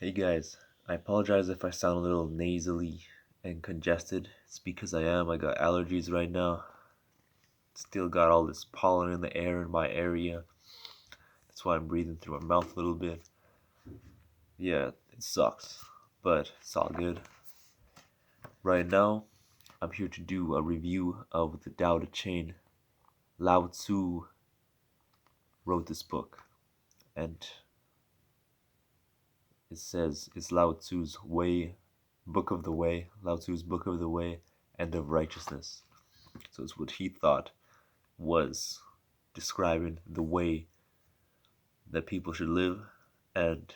Hey guys, I apologize if I sound a little nasally and congested. It's because I am. I got allergies right now. Still got all this pollen in the air in my area. That's why I'm breathing through my mouth a little bit. Yeah, it sucks, but it's all good. Right now, I'm here to do a review of the Tao Te Ching. Lao Tzu wrote this book, and it says it's Lao Tzu's way, book of the way, Lao Tzu's book of the way and of righteousness. So it's what he thought was describing the way that people should live and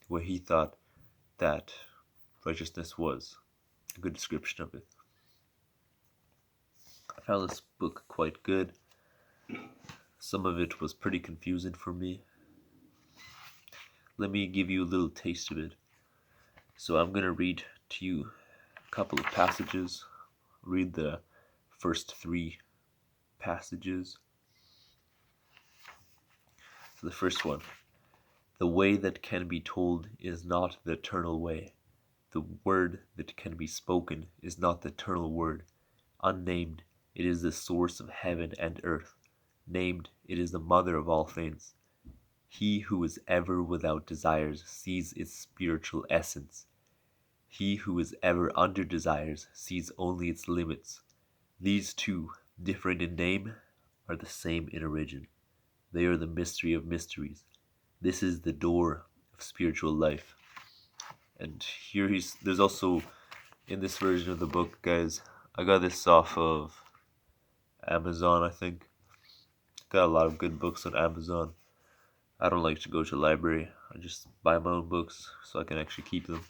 where he thought that righteousness was. A good description of it. I found this book quite good. Some of it was pretty confusing for me. Let me give you a little taste of it. So I'm going to read to you a couple of passages. Read the first three passages. So the first one. The way that can be told is not the eternal way. The word that can be spoken is not the eternal word. Unnamed, it is the source of heaven and earth. Named, it is the mother of all things. He who is ever without desires sees its spiritual essence. He who is ever under desires sees only its limits. These two, different in name, are the same in origin. They are the mystery of mysteries. This is the door of spiritual life. And there's also, in this version of the book, guys, I got this off of Amazon, I think. Got a lot of good books on Amazon. I don't like to go to a library. I just buy my own books so I can actually keep them.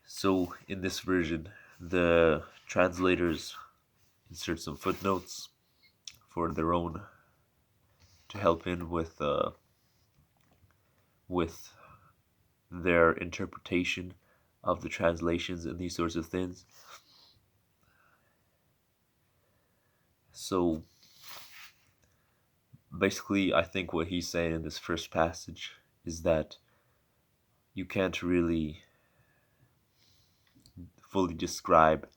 So in this version, the translators insert some footnotes for their own to help in with their interpretation of the translations and these sorts of things. So basically, I think what he's saying in this first passage is that you can't really fully describe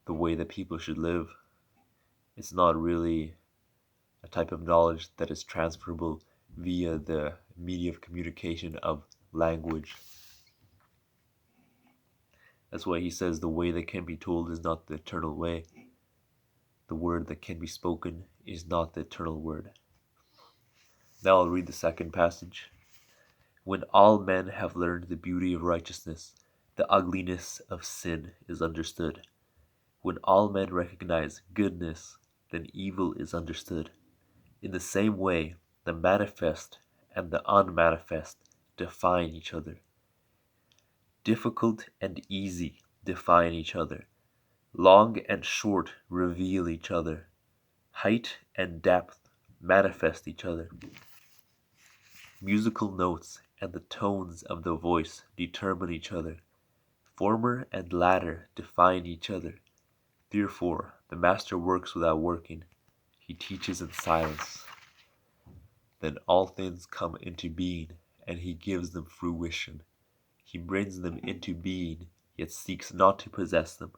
the way that people should live. It's not really a type of knowledge that is transferable via the media of communication of language. That's why he says the way that can be told is not the eternal way. The word that can be spoken is not the eternal word. Now I'll read the second passage. When all men have learned the beauty of righteousness, the ugliness of sin is understood. When all men recognize goodness, then evil is understood. In the same way, the manifest and the unmanifest define each other. Difficult and easy define each other. Long and short reveal each other. Height and depth manifest each other. Musical notes and the tones of the voice determine each other. Former and latter define each other. Therefore, the master works without working. He teaches in silence. Then all things come into being, and he gives them fruition. He brings them into being, yet seeks not to possess them.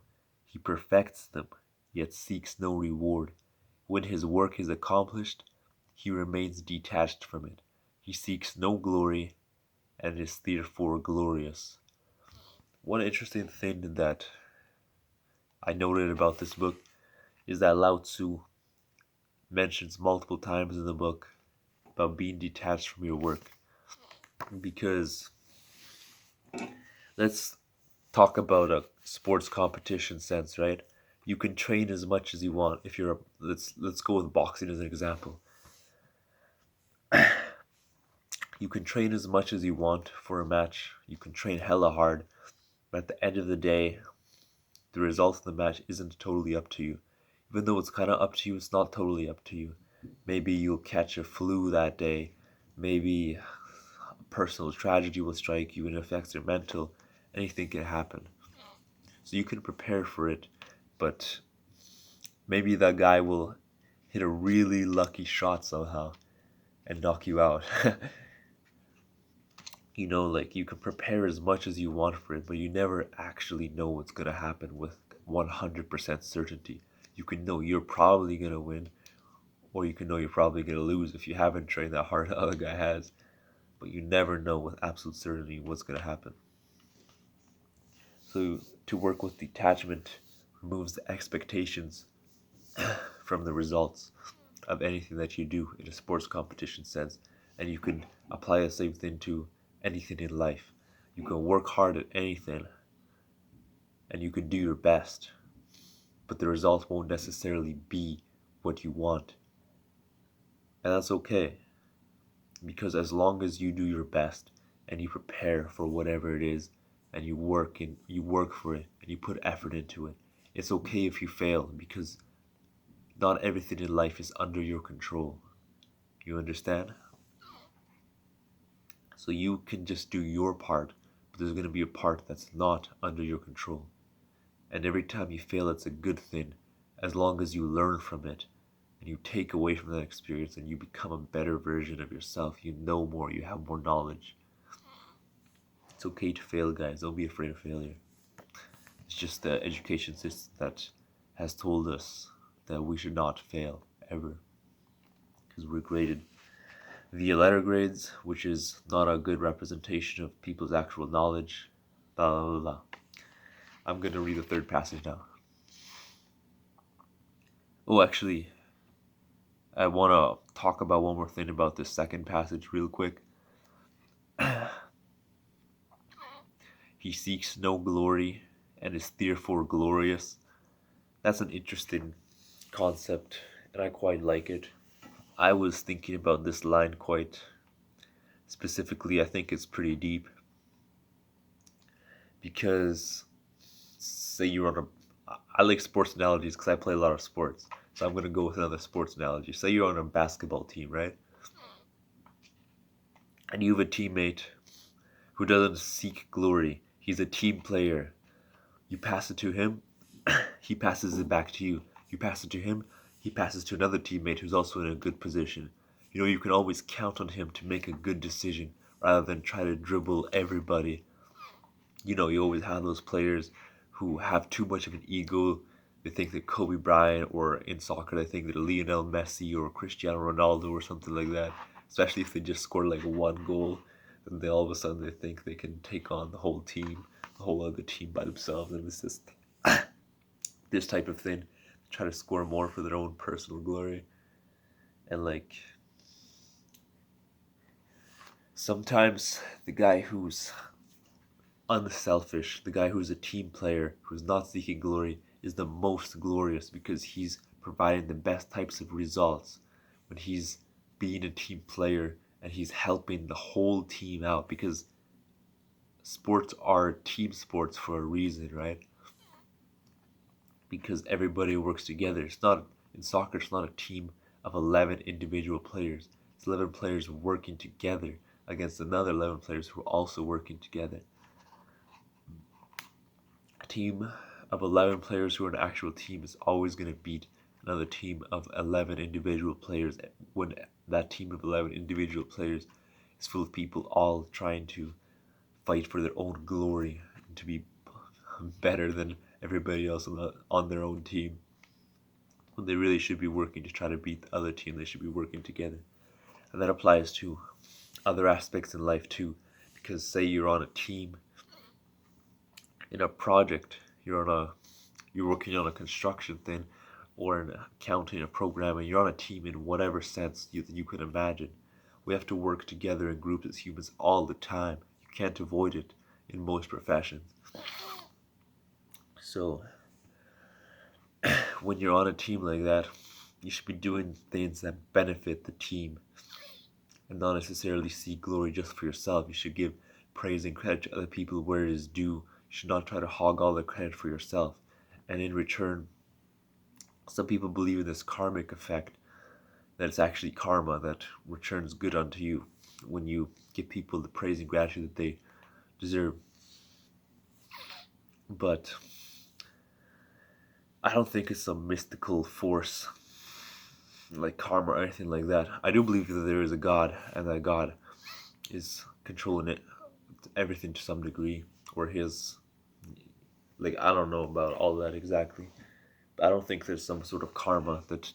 He perfects them, yet seeks no reward. When his work is accomplished, he remains detached from it. He seeks no glory, and is therefore glorious. One interesting thing that I noted about this book is that Lao Tzu mentions multiple times in the book about being detached from your work. Because let's talk about a sports competition sense, right? You can train as much as you want. If you're let's go with boxing as an example. You can train as much as you want for a match. You can train hella hard, but at the end of the day, the result of the match isn't totally up to you. Even though it's kind of up to you, it's not totally up to you. Maybe you'll catch a flu that day. Maybe a personal tragedy will strike you and it affects your mental. Anything can happen. So you can prepare for it, but maybe that guy will hit a really lucky shot somehow and knock you out. Like you can prepare as much as you want for it, but you never actually know what's going to happen with 100% certainty. You can know you're probably going to win, or you can know you're probably going to lose if you haven't trained that hard the other guy has, but you never know with absolute certainty what's going to happen. So to work with detachment removes the expectations from the results of anything that you do in a sports competition sense, and you can apply the same thing to anything in life. You can work hard at anything and you can do your best, but the result won't necessarily be what you want. And that's okay, because as long as you do your best and you prepare for whatever it is and you work for it and you put effort into it, it's okay if you fail, because not everything in life is under your control. You understand? So you can just do your part, but there's going to be a part that's not under your control. And every time you fail, it's a good thing, as long as you learn from it and you take away from that experience and you become a better version of yourself. You know more, you have more knowledge. It's okay to fail, guys. Don't be afraid of failure. It's just the education system that has told us that we should not fail ever, because we're graded via letter grades, which is not a good representation of people's actual knowledge. Blah, blah, blah. I'm going to read the third passage now. Oh, actually, I want to talk about one more thing about this second passage real quick. He seeks no glory and is therefore glorious. That's an interesting concept, and I quite like it. I was thinking about this line quite specifically. I think it's pretty deep, because say you're on I like sports analogies because I play a lot of sports. So I'm going to go with another sports analogy. Say you're on a basketball team, right? And you have a teammate who doesn't seek glory. He's a team player. You pass it to him, he passes it back to you. You pass it to him, he passes to another teammate who's also in a good position. You can always count on him to make a good decision rather than try to dribble everybody. You always have those players who have too much of an ego. They think that Kobe Bryant, or in soccer, they think that Lionel Messi or Cristiano Ronaldo or something like that. Especially if they just score like one goal, then all of a sudden they think they can take on the whole team, the whole other team by themselves, and it's just this type of thing. Try to score more for their own personal glory, and sometimes the guy who's unselfish, the guy who's a team player, who's not seeking glory, is the most glorious, because he's providing the best types of results when he's being a team player and he's helping the whole team out, because sports are team sports for a reason, right? Because everybody works together. It's not in soccer, it's not a team of 11 individual players. It's 11 players working together against another 11 players who are also working together. A team of 11 players who are an actual team is always going to beat another team of 11 individual players, when that team of 11 individual players is full of people all trying to fight for their own glory and to be better than everybody else on their own team. When they really should be working to try to beat the other team, they should be working together. And that applies to other aspects in life too, because say you're on a team in a project, you're working on a construction thing, or an accounting, a programming, you're on a team in whatever sense you can imagine. We have to work together in groups as humans all the time. You can't avoid it in most professions. So when you're on a team like that, you should be doing things that benefit the team and not necessarily seek glory just for yourself. You should give praise and credit to other people where it is due. You should not try to hog all the credit for yourself. And in return, some people believe in this karmic effect, that it's actually karma that returns good unto you when you give people the praise and gratitude that they deserve. But I don't think it's some mystical force like karma or anything like that. I do believe that there is a God, and that God is controlling it everything to some degree, or his, like, I don't know about all that exactly. But I don't think there's some sort of karma that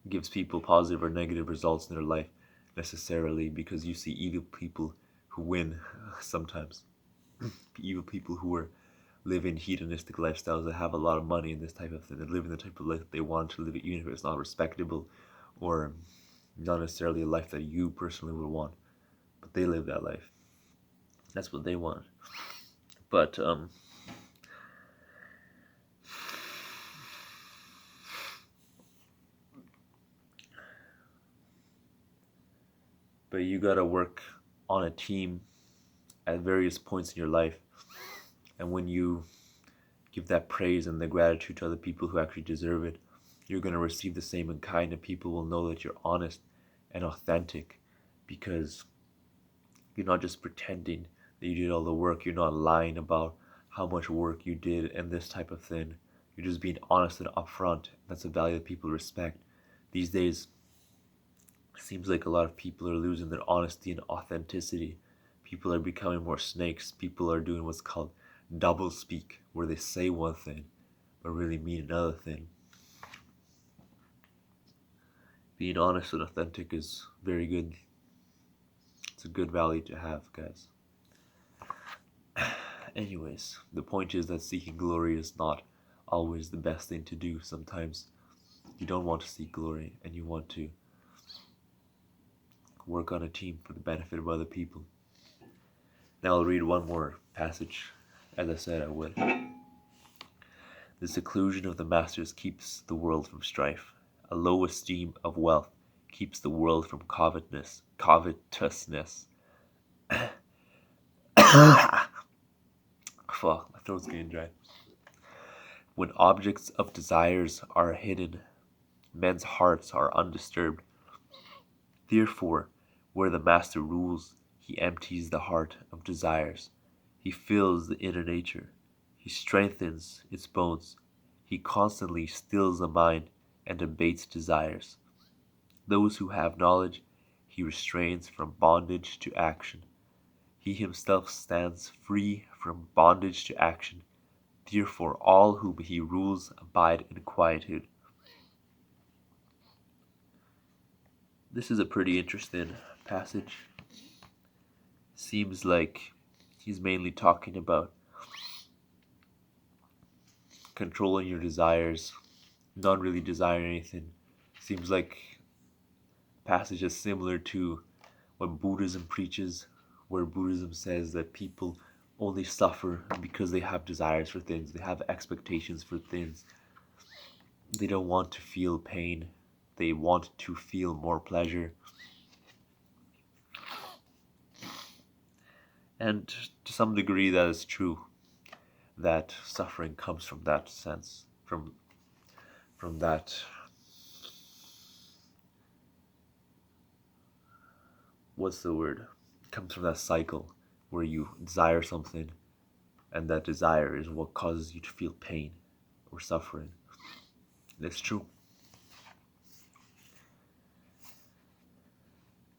gives people positive or negative results in their life necessarily, because you see evil people who win sometimes. Evil people who are living hedonistic lifestyles, that have a lot of money and this type of thing, that live in the type of life they want to live, even if it's not respectable or not necessarily a life that you personally would want, but they live that life. That's what they want. But you gotta work on a team at various points in your life, and when you give that praise and the gratitude to other people who actually deserve it, you're going to receive the same in kind, and people will know that you're honest and authentic, because you're not just pretending that you did all the work. You're not lying about how much work you did and this type of thing. You're just being honest and upfront. That's a value that people respect. These days, it seems like a lot of people are losing their honesty and authenticity. People are becoming more snakes. People are doing what's called double speak, where they say one thing but really mean another thing. Being honest and authentic is very good. It's a good value to have, guys. Anyways, the point is that seeking glory is not always the best thing to do. Sometimes you don't want to seek glory, and you want to work on a team for the benefit of other people. Now I'll read one more passage, as I said I would. The seclusion of the masters keeps the world from strife. A low esteem of wealth keeps the world from covetousness. Fuck, my throat's getting dry. When objects of desires are hidden, men's hearts are undisturbed. Therefore, where the master rules, he empties the heart of desires. He fills the inner nature. He strengthens its bones. He constantly stills the mind and abates desires. Those who have knowledge, he restrains from bondage to action. He himself stands free from bondage to action. Therefore, all whom he rules abide in quietude. This is a pretty interesting passage. Seems like he's mainly talking about controlling your desires, not really desiring anything. Seems like a passage is similar to what Buddhism preaches, where Buddhism says that people only suffer because they have desires for things, they have expectations for things. They don't want to feel pain, they want to feel more pleasure. And to some degree that is true, that suffering comes from that sense, from that, what's the word? It comes from that cycle where you desire something, and that desire is what causes you to feel pain or suffering. That's true.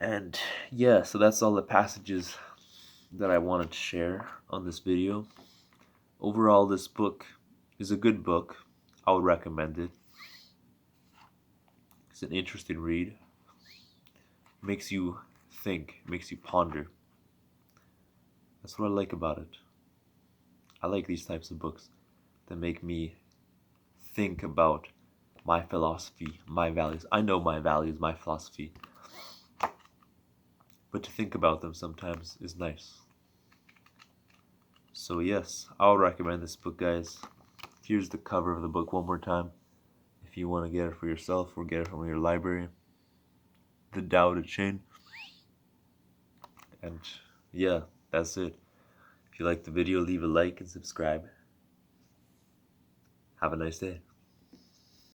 And yeah, so that's all the passages that I wanted to share on this video. Overall, this book is a good book. I would recommend it. It's an interesting read. Makes you think, makes you ponder. That's what I like about it. I like these types of books that make me think about my philosophy, my values. I know my values, my philosophy, but to think about them sometimes is nice. So yes, I'll recommend this book, guys. Here's the cover of the book one more time, if you want to get it for yourself or get it from your library. The Tao Te Ching. And yeah, that's it. If you like the video, leave a like and subscribe. Have a nice day.